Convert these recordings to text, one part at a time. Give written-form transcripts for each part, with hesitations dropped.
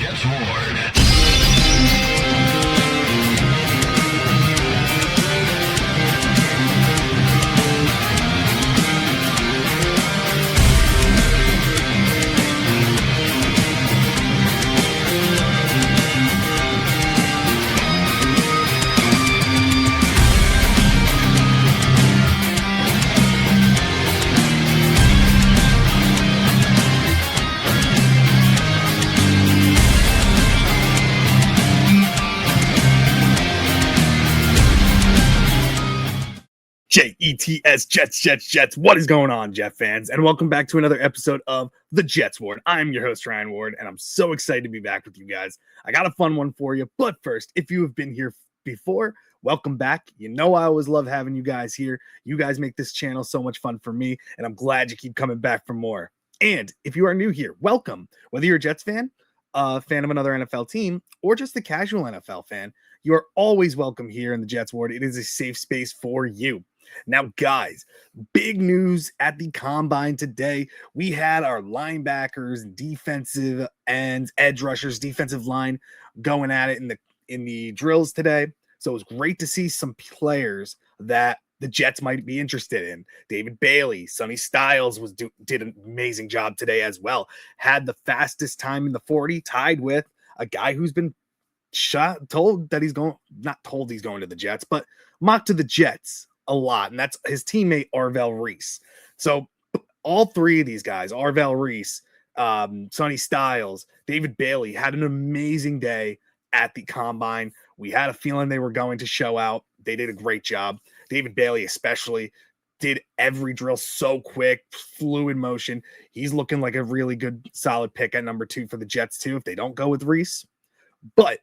Jets Ward. Jets. What is going on, Jet fans? And welcome back to another episode of the Jets Ward. I'm your host, Ryan Ward, and I'm so excited to be back with you guys. I got a fun one for you, but first, if you have been here before, welcome back. You know I always love having you guys here. You guys make this channel so much fun for me, and I'm glad you keep coming back for more. And if you are new here, welcome. Whether you're a Jets fan, a fan of another NFL team, or just a casual NFL fan, you are always welcome here in the Jets Ward. It is a safe space for you. Now, guys, big news at the Combine today. We had our linebackers, defensive ends, edge rushers, defensive line going at it in the drills today. So it was great to see some players that the Jets might be interested in. David Bailey, Sonny Styles did an amazing job today as well. Had the fastest time in the 40, tied with a guy who's been told he's going to the Jets, but mocked to the Jets a lot, and that's his teammate Arvell Reese. So all three of these guys, Arvell Reese, Sonny Styles, David Bailey, had an amazing day at the Combine. We had a feeling they were going to show out. They did a great job. David Bailey especially did every drill so quick, fluid motion. He's looking like a really good, solid pick at number 2 for the Jets too, if they don't go with Reese. But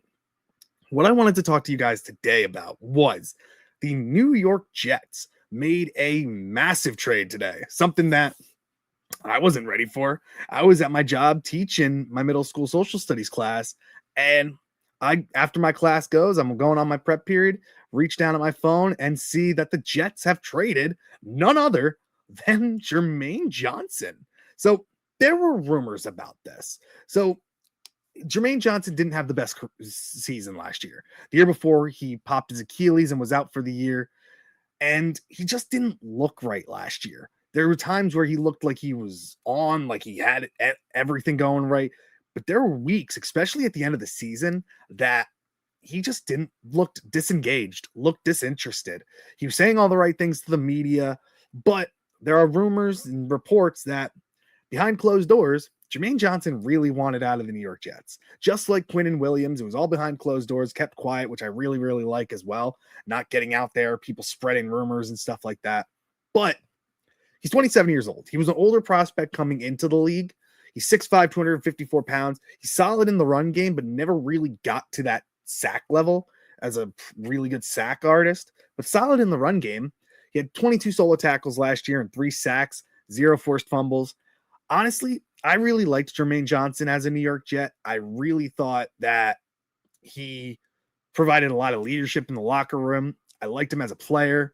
what I wanted to talk to you guys today about was the New York Jets made a massive trade today, something that I wasn't ready for. I was at my job teaching my middle school social studies class, and after my class goes, I'm going on my prep period, reach down at my phone and see that the Jets have traded none other than Jermaine Johnson. So there were rumors about this. So Jermaine Johnson didn't have the best season last year. The year before, he popped his Achilles and was out for the year, and he just didn't look right last year. There were times where he looked like he was on, like he had everything going right, but there were weeks, especially at the end of the season, that he just didn't look disengaged, looked disinterested. He was saying all the right things to the media, but there are rumors and reports that behind closed doors, Jermaine Johnson really wanted out of the New York Jets. Just like Quinnen Williams, it was all behind closed doors, kept quiet, which I really, really like as well. Not getting out there, people spreading rumors and stuff like that. But he's 27 years old. He was an older prospect coming into the league. He's 6'5", 254 pounds. He's solid in the run game, but never really got to that sack level as a really good sack artist, but solid in the run game. He had 22 solo tackles last year and 3 sacks, 0 forced fumbles. Honestly, I really liked Jermaine Johnson as a New York Jet. I really thought that he provided a lot of leadership in the locker room. I liked him as a player.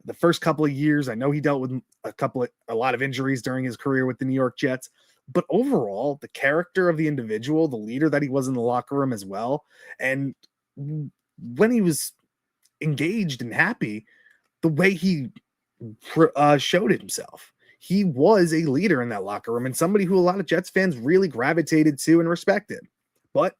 The first couple of years, I know he dealt with a lot of injuries during his career with the New York Jets, but overall, the character of the individual, the leader that he was in the locker room as well, and when he was engaged and happy, the way he showed himself. He was a leader in that locker room and somebody who a lot of Jets fans really gravitated to and respected. But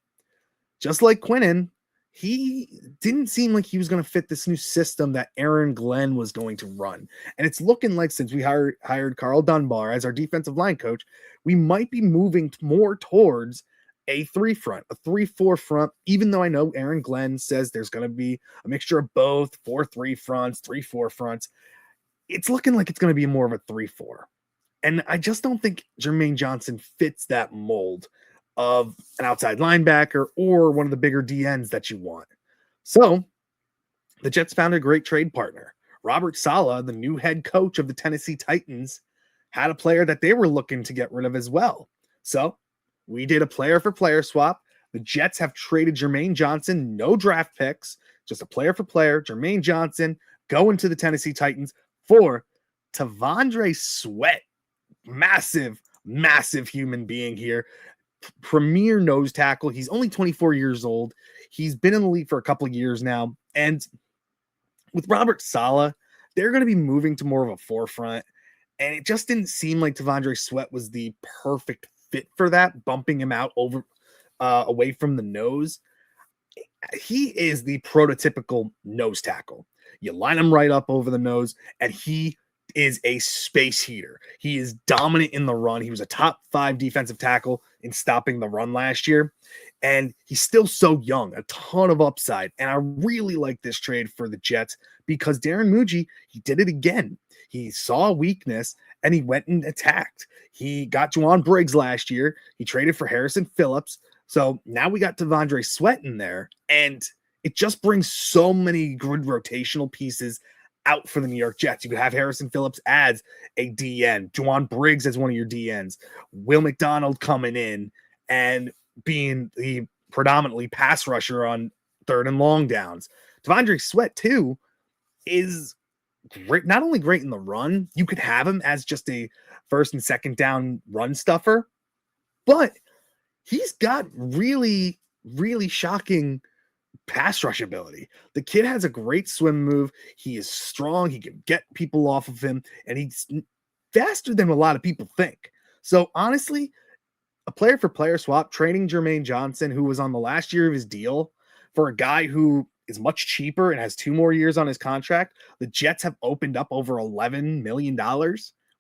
just like Quinnen, he didn't seem like he was going to fit this new system that Aaron Glenn was going to run. And it's looking like since we hired Carl Dunbar as our defensive line coach, we might be moving more towards a 3-4 front, even though I know Aaron Glenn says there's going to be a mixture of both, 4-3 fronts, 3-4 fronts. It's looking like it's going to be more of a 3-4. And I just don't think Jermaine Johnson fits that mold of an outside linebacker or one of the bigger DNs that you want. So the Jets found a great trade partner. Robert Saleh, the new head coach of the Tennessee Titans, had a player that they were looking to get rid of as well. So we did a player for player swap. The Jets have traded Jermaine Johnson, no draft picks, just a player for player. Jermaine Johnson going to the Tennessee Titans for T'Vondre Sweat. Massive human being here. premier nose tackle. He's only 24 years old. He's been in the league for a couple of years now. And with Robert Saleh, they're going to be moving to more of a forefront. And it just didn't seem like T'Vondre Sweat was the perfect fit for that, bumping him out over away from the nose. He is the prototypical nose tackle. You line him right up over the nose, and he is a space heater. He is dominant in the run. He was a top 5 defensive tackle in stopping the run last year, and he's still so young, a ton of upside. And I really like this trade for the Jets because Darren Muji, he did it again. He saw a weakness and he went and attacked. He got Juwan Briggs last year. He traded for Harrison Phillips. So now we got T'Vondre Sweat in there, and it just brings so many good rotational pieces out for the New York Jets. You could have Harrison Phillips as a DN, Juwan Briggs as one of your DNs, Will McDonald coming in and being the predominantly pass rusher on 3rd and long downs. T'Vondre Sweat, too, is great, not only great in the run, you could have him as just a 1st and 2nd down run stuffer, but he's got really, really shocking pass rush ability. The kid has a great swim move. He is strong. He can get people off of him, and he's faster than a lot of people think. So honestly, a player for player swap, trading Jermaine Johnson, who was on the last year of his deal, for a guy who is much cheaper and has 2 more years on his contract. The Jets have opened up over $11 million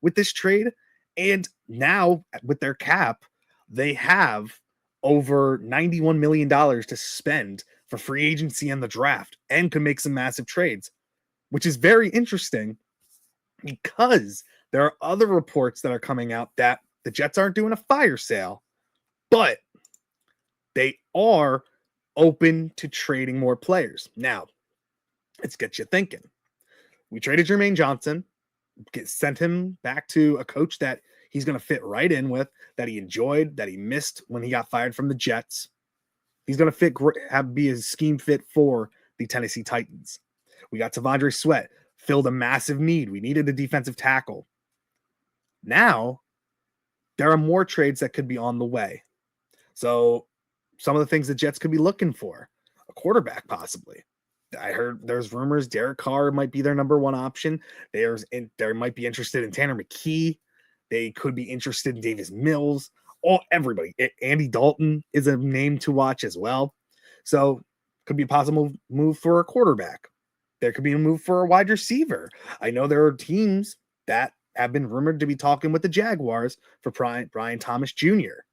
with this trade. And now with their cap, they have over $91 million to spend for free agency and the draft, and could make some massive trades, which is very interesting because there are other reports that are coming out that the Jets aren't doing a fire sale, but they are open to trading more players. Now, let's get you thinking. We traded Jermaine Johnson, sent him back to a coach that he's going to fit right in with, that he enjoyed, that he missed when he got fired from the Jets. He's going to be a scheme fit for the Tennessee Titans. We got T'Vondre Sweat, filled a massive need. We needed a defensive tackle. Now, there are more trades that could be on the way. So, some of the things the Jets could be looking for, a quarterback possibly. I heard there's rumors Derek Carr might be their number 1 option. They might be interested in Tanner McKee. They could be interested in Davis Mills. Everybody. Andy Dalton is a name to watch as well. So could be a possible move for a quarterback. There could be a move for a wide receiver. I know there are teams that have been rumored to be talking with the Jaguars for Brian Thomas Jr.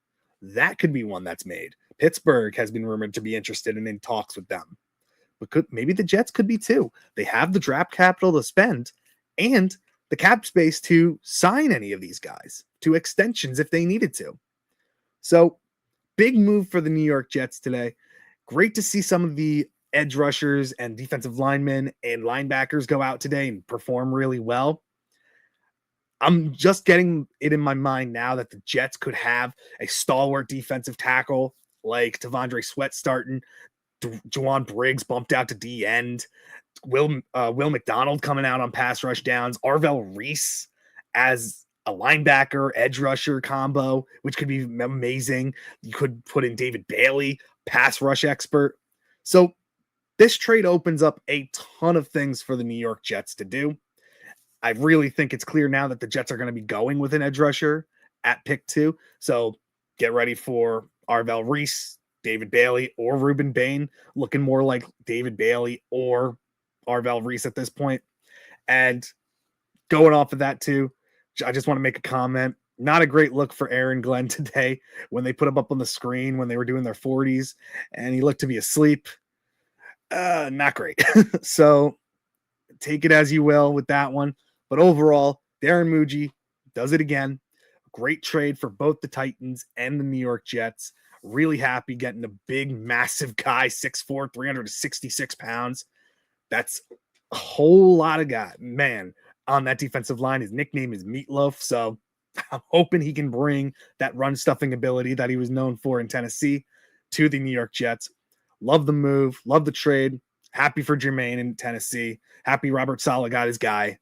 That could be one that's made. Pittsburgh has been rumored to be interested and in talks with them. But maybe the Jets could be too. They have the draft capital to spend and the cap space to sign any of these guys to extensions if they needed to. So, big move for the New York Jets today. Great to see some of the edge rushers and defensive linemen and linebackers go out today and perform really well. I'm just getting it in my mind now that the Jets could have a stalwart defensive tackle like T'Vondre Sweat starting, Juwan Briggs bumped out to D end, Will McDonald coming out on pass rush downs, Arvell Reese as a linebacker, edge rusher combo, which could be amazing. You could put in David Bailey, pass rush expert. So this trade opens up a ton of things for the New York Jets to do. I really think it's clear now that the Jets are going to be going with an edge rusher at pick 2. So get ready for Arvell Reese, David Bailey, or Ruben Bain, looking more like David Bailey or Arvell Reese at this point. And going off of that too, I just want to make a comment. Not a great look for Aaron Glenn today when they put him up on the screen when they were doing their 40s and he looked to be asleep. Not great. So take it as you will with that one. But overall, Darren Muji does it again. Great trade for both the Titans and the New York Jets. Really happy getting a big, massive guy, 6'4", 366 pounds. That's a whole lot of guy. Man, on that defensive line, his nickname is Meatloaf. So I'm hoping he can bring that run stuffing ability that he was known for in Tennessee to the New York Jets. Love the move. Love the trade. Happy for Jermaine in Tennessee. Happy Robert Saleh got his guy.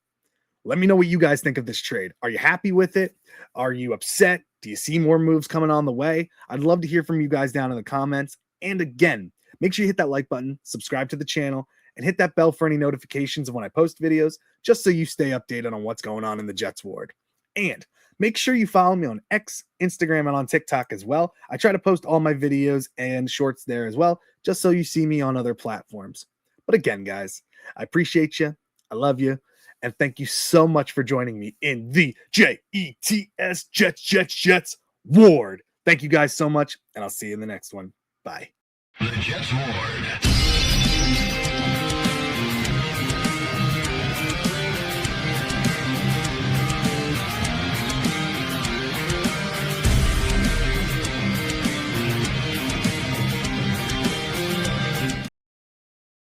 Let me know what you guys think of this trade. Are you happy with it? Are you upset? Do you see more moves coming on the way? I'd love to hear from you guys down in the comments. And again, make sure you hit that like button, subscribe to the channel, and hit that bell for any notifications of when I post videos, just so you stay updated on what's going on in the Jets ward. And make sure you follow me on X, Instagram, and on TikTok as well. I try to post all my videos and shorts there as well, just so you see me on other platforms. But again, guys, I appreciate you. I love you. And thank you so much for joining me in the JETS Jets Ward. Thank you guys so much, and I'll see you in the next one. Bye. The Jets Ward.